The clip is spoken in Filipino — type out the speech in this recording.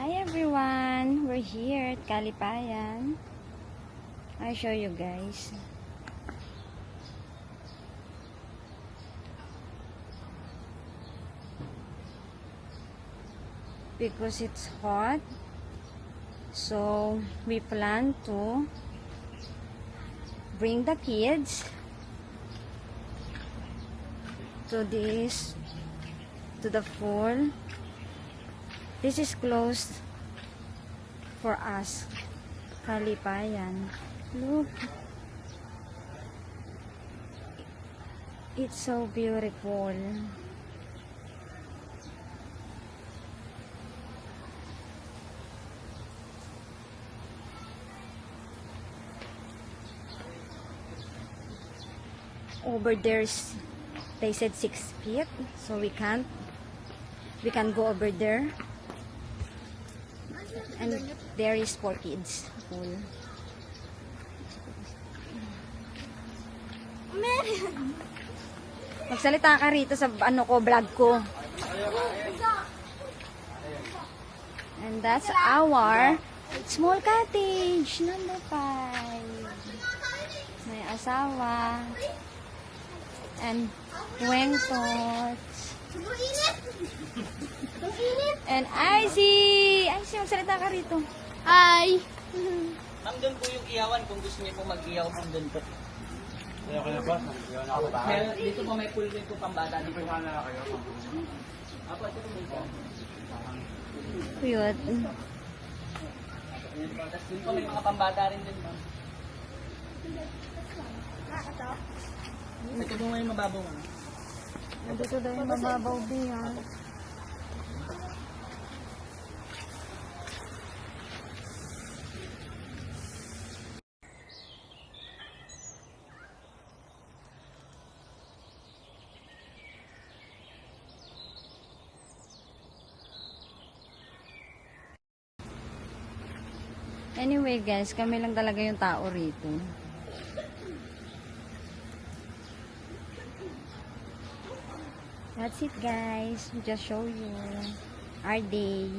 Hi everyone! We're here at Kalipayan. I'll show you guys. Because it's hot, so we plan to bring the kids to the pool. This is closed for us. Kalipayan. Look. It's so beautiful. Over there's, they said 6 feet, so we can go over there. And there is for kids pool. Magsalita ka rito sa vlog ko. And that's our small cottage number 5. May asawa and kwengtots. And Icy! Icy, magsalita ka rito. Hi! Ma'am, doon po yung iyawan kung gusto niyo po mag-iyaw, ma'am, doon po. Kaya ka na ba? Iyaw na ako tayo. Dito po may pool din po pambata. Hindi pa na kayo. Apo, ito po dito. Cute. Ayan po. Tapos doon po may mga pambata rin din, ma'am. Ito po may mababaw, ma'am. Dito daw yung mababaw diyan. Anyway guys, kami lang talaga yung tao rito. That's it guys. We just show you our day.